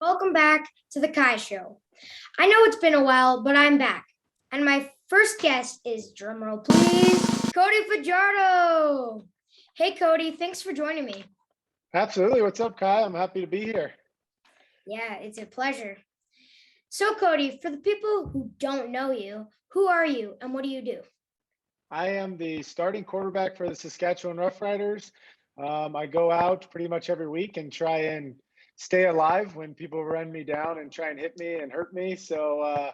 Welcome back to the Kai Show. I know it's been a while, but I'm back. And my first guest is, drumroll please, Cody Fajardo. Hey, Cody, thanks for joining me. Absolutely. What's up, Kai? I'm happy to be here. Yeah, it's a pleasure. So, Cody, for the people who don't know you, who are you and what do you do? I am the starting quarterback for the Saskatchewan Roughriders. I go out pretty much every week and try and stay alive when people run me down and try and hit me and hurt me. So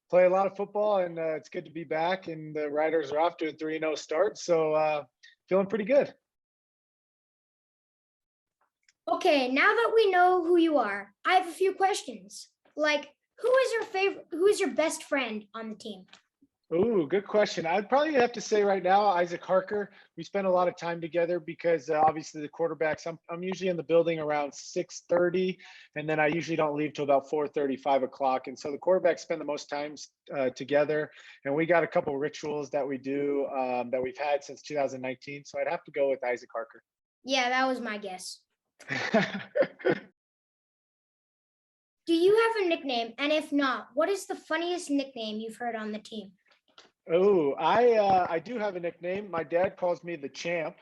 play a lot of football, and it's good to be back. And the Riders are off to a 3-0 start, so feeling pretty good. Okay, now that we know who you are, I have a few questions. Like, who is your best friend on the team? Ooh, good question. I'd probably have to say right now, Isaac Harker. We spend a lot of time together because obviously the quarterbacks. I'm usually in the building around 6:30, and then I usually don't leave till about 4:30, 5 o'clock. And so the quarterbacks spend the most time together. And we got a couple rituals that we do that we've had since 2019. So I'd have to go with Isaac Harker. Yeah, that was my guess. Do you have a nickname? And if not, what is the funniest nickname you've heard on the team? Oh, I do have a nickname. My dad calls me the Champ,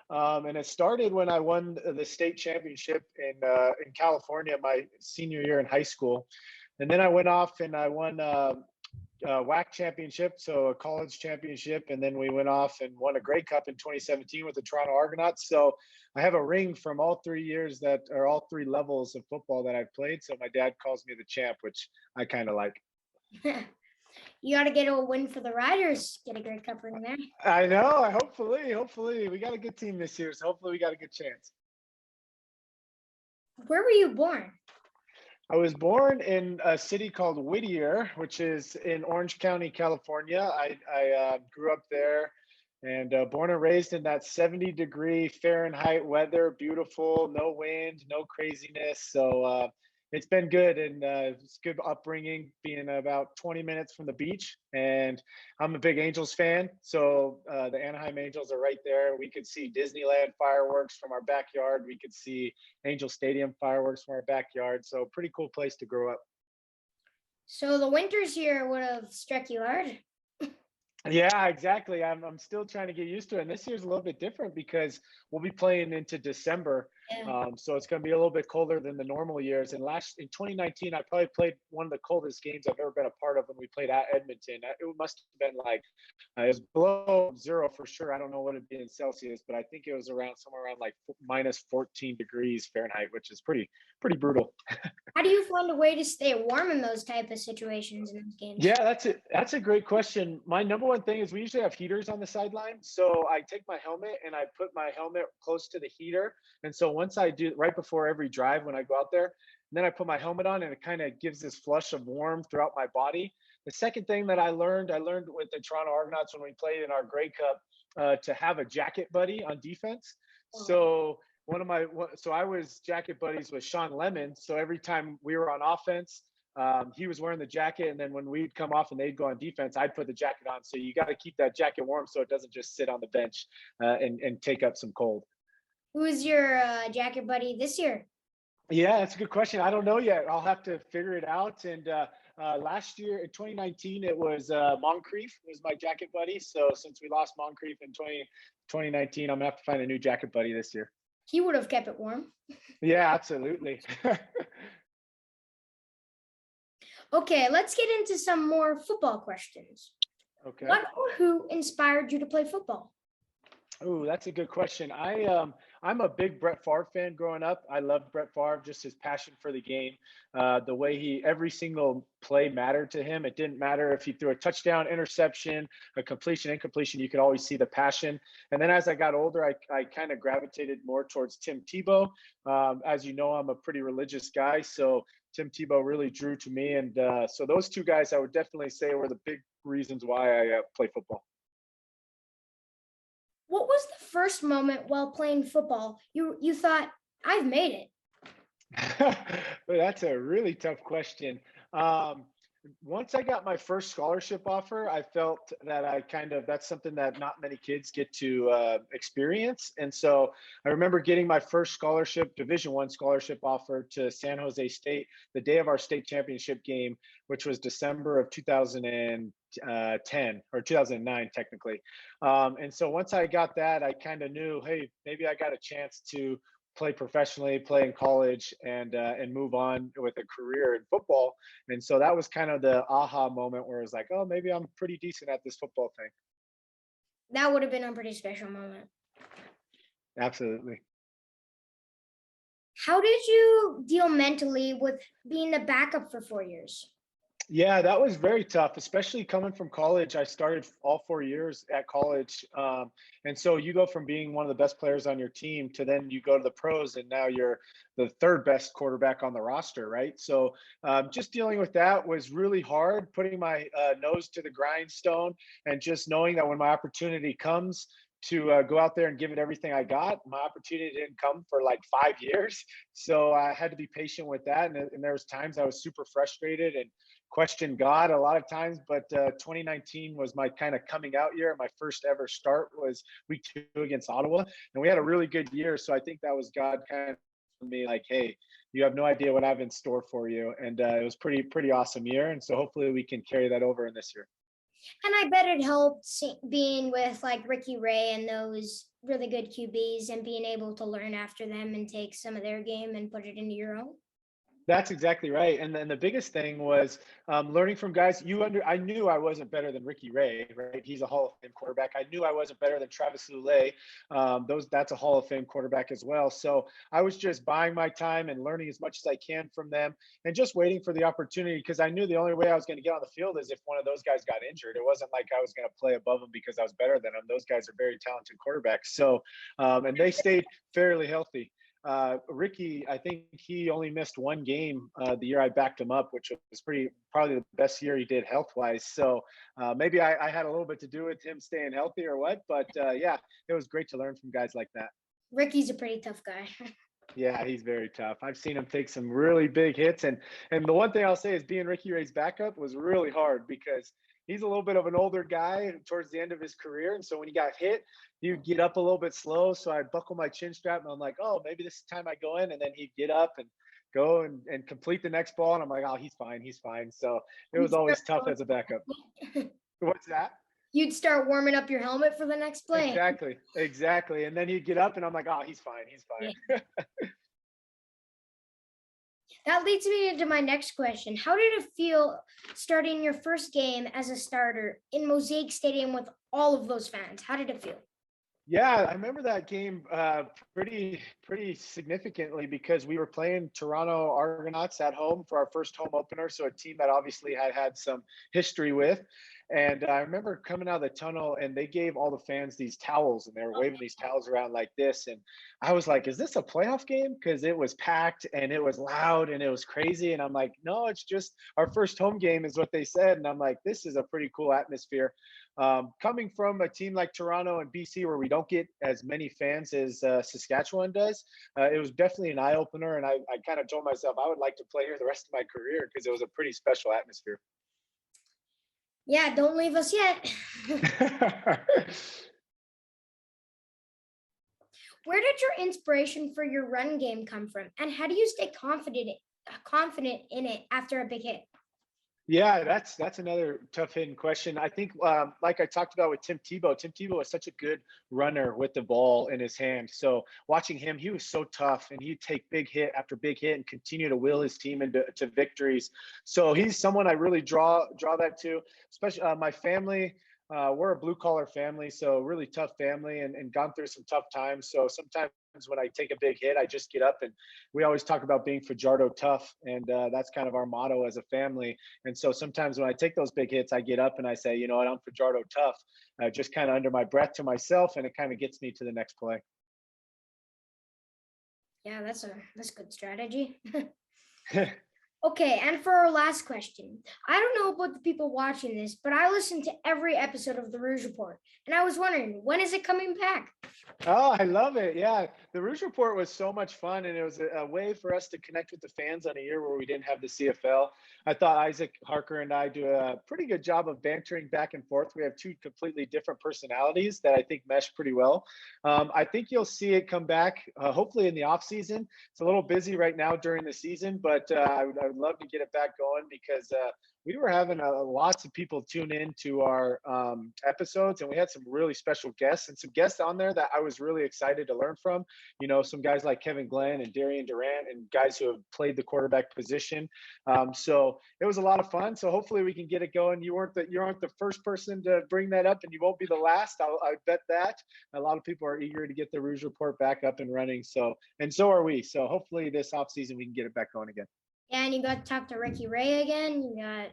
and it started when I won the state championship in California my senior year in high school, and then I went off and I won WAC championship, so a college championship, and then we went off and won a Grey Cup in 2017 with the Toronto Argonauts. So I have a ring from all 3 years that are all three levels of football that I've played. So my dad calls me the Champ, which I kind of like. You got to get a win for the Riders. Get a Grey Cup ring there. I know. Hopefully, we got a good team this year, so hopefully we got a good chance. Where were you born? I was born in a city called Whittier, which is in Orange County, California. I grew up there and born and raised in that 70-degree Fahrenheit weather, beautiful, no wind, no craziness. So it's been good, and it's good upbringing, being about 20 minutes from the beach. And I'm a big Angels fan, so the Anaheim Angels are right there. We could see Disneyland fireworks from our backyard. We could see Angel Stadium fireworks from our backyard. So pretty cool place to grow up. So the winters here would have struck you hard. Yeah, exactly. I'm still trying to get used to it. And this year's a little bit different because we'll be playing into December. Yeah. So it's going to be a little bit colder than the normal years. And in 2019, I probably played one of the coldest games I've ever been a part of when we played at Edmonton. It must have been like, it was below zero for sure. I don't know what it'd be in Celsius, but I think it was somewhere around like minus 14 degrees Fahrenheit, which is pretty brutal. How do you find a way to stay warm in those type of situations in those games? Yeah, that's a great question. My number one thing is we usually have heaters on the sideline. So I take my helmet and I put my helmet close to the heater. And so once I do right before every drive when I go out there, and then I put my helmet on and it kind of gives this flush of warmth throughout my body. The second thing that I learned with the Toronto Argonauts when we played in our Grey Cup to have a jacket buddy on defense. So so I was jacket buddies with Sean Lemon. So every time we were on offense, he was wearing the jacket, and then when we'd come off and they'd go on defense, I'd put the jacket on. So you got to keep that jacket warm so it doesn't just sit on the bench and take up some cold. Who is your jacket buddy this year? Yeah, that's a good question. I don't know yet. I'll have to figure it out. And last year in 2019, it was Moncrief was my jacket buddy. So since we lost Moncrief in 2019, I'm gonna have to find a new jacket buddy this year. He would have kept it warm. Yeah, absolutely. Okay, let's get into some more football questions. Okay. What or who inspired you to play football? Oh, that's a good question. I'm a big Brett Favre fan growing up. I loved Brett Favre, just his passion for the game, the way every single play mattered to him. It didn't matter if he threw a touchdown, interception, a completion, incompletion. You could always see the passion. And then as I got older, I kind of gravitated more towards Tim Tebow. As you know, I'm a pretty religious guy, so Tim Tebow really drew to me. And so those two guys, I would definitely say, were the big reasons why I play football. What was the first moment while playing football you thought, I've made it? Well, that's a really tough question. Once I got my first scholarship offer, I felt that that's something that not many kids get to experience. And so I remember getting my first scholarship, Division I scholarship offer to San Jose State the day of our state championship game, which was December of 2010 or 2009, technically. And so once I got that, I kind of knew, hey, maybe I got a chance to play professionally, play in college, and move on with a career in football. And so that was kind of the aha moment where it was like, oh, maybe I'm pretty decent at this football thing. That would have been a pretty special moment. Absolutely. How did you deal mentally with being the backup for 4 years? Yeah, that was very tough, especially coming from college. I started all 4 years at college. And so you go from being one of the best players on your team to then you go to the pros, and now you're the third best quarterback on the roster, right? So just dealing with that was really hard, putting my nose to the grindstone and just knowing that when my opportunity comes, to go out there and give it everything I got. My opportunity didn't come for like 5 years, so I had to be patient with that. And there was times I was super frustrated and questioned God a lot of times. But 2019 was my kind of coming out year. My first ever start was week 2 against Ottawa, and we had a really good year. So I think that was God kind of me like, hey, you have no idea what I have in store for you. And it was pretty awesome year. And so hopefully we can carry that over in this year. And I bet it helped being with like Ricky Ray and those really good QBs and being able to learn after them and take some of their game and put it into your own. That's exactly right. And then the biggest thing was learning from guys. I knew I wasn't better than Ricky Ray, right? He's a Hall of Fame quarterback. I knew I wasn't better than Travis Lulay. That's a Hall of Fame quarterback as well. So I was just buying my time and learning as much as I can from them, and just waiting for the opportunity, because I knew the only way I was going to get on the field is if one of those guys got injured. It wasn't like I was going to play above them because I was better than them. Those guys are very talented quarterbacks. So, and they stayed fairly healthy. Ricky, I think he only missed one game the year I backed him up, which was probably the best year he did health wise. So maybe I had a little bit to do with him staying healthy or what. But yeah, it was great to learn from guys like that. Ricky's a pretty tough guy. Yeah, he's very tough. I've seen him take some really big hits, and the one thing I'll say is being Ricky Ray's backup was really hard because he's a little bit of an older guy towards the end of his career, and so when he got hit, he'd get up a little bit slow. So I'd buckle my chin strap, and I'm like, oh, maybe this is time I go in, and then he'd get up and go and complete the next ball, and I'm like, oh, he's fine, he's fine. So it was always tough as a backup. What's that? You'd start warming up your helmet for the next play. Exactly. And then he'd get up, and I'm like, oh, he's fine, he's fine. Yeah. That leads me into my next question. How did it feel starting your first game as a starter in Mosaic Stadium with all of those fans? How did it feel? Yeah, I remember that game pretty significantly because we were playing Toronto Argonauts at home for our first home opener, so a team that obviously had some history with. And I remember coming out of the tunnel, and they gave all the fans these towels, and they were waving these towels around like this. And I was like, is this a playoff game? Because it was packed and it was loud and it was crazy. And I'm like, no, it's just our first home game is what they said. And I'm like, this is a pretty cool atmosphere. Coming from a team like Toronto and BC, where we don't get as many fans as Saskatchewan does, it was definitely an eye opener. And I kind of told myself I would like to play here the rest of my career because it was a pretty special atmosphere. Yeah, don't leave us yet. Where did your inspiration for your run game come from? And how do you stay confident in it after a big hit? Yeah, that's another tough hitting question. I think, like I talked about with Tim Tebow is such a good runner with the ball in his hand. So watching him, he was so tough, and he'd take big hit after big hit and continue to will his team into victories. So he's someone I really draw that to. Especially my family. We're a blue collar family, so really tough family, and gone through some tough times. So sometimes when I take a big hit, I just get up, and we always talk about being Fajardo tough, and that's kind of our motto as a family. And so sometimes when I take those big hits, I get up and I say, you know what, I'm Fajardo tough, just kind of under my breath to myself, and it kind of gets me to the next play. Yeah, that's good strategy. Okay, and for our last question, I don't know about the people watching this, but I listen to every episode of the Rouge Report, and I was wondering, when is it coming back? Oh, I love it. Yeah. The Rouge Report was so much fun, and it was a way for us to connect with the fans on a year where we didn't have the CFL. I thought Isaac Harker and I do a pretty good job of bantering back and forth. We have two completely different personalities that I think mesh pretty well. I think you'll see it come back hopefully in the off season. It's a little busy right now during the season, but I would love to get it back going because we were having lots of people tune in to our episodes, and we had some really special guests and some guests on there that I was really excited to learn from. You know, some guys like Kevin Glenn and Darian Durant, and guys who have played the quarterback position. So it was a lot of fun. So hopefully we can get it going. You aren't the first person to bring that up, and you won't be the last. I bet that a lot of people are eager to get the Rouge Report back up and running. So are we. So hopefully this off season we can get it back going again. Yeah, and you got to talk to Ricky Ray again. Yeah.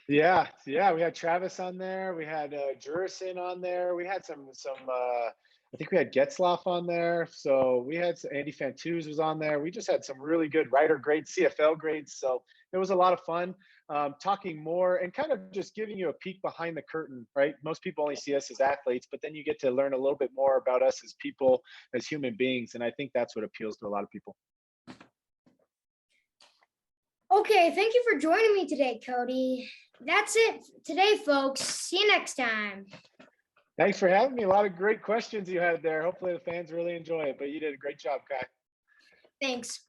Yeah. We had Travis on there. We had Jurison on there. We had some. I think we had Getzloff on there. So we had Andy Fantuz was on there. We just had some really good writer grades, CFL grades. So it was a lot of fun talking more and kind of just giving you a peek behind the curtain, right? Most people only see us as athletes, but then you get to learn a little bit more about us as people, as human beings. And I think that's what appeals to a lot of people. Okay, thank you for joining me today, Cody. That's it today, folks. See you next time. Thanks for having me. A lot of great questions you had there. Hopefully the fans really enjoy it, but you did a great job, Kai. Thanks.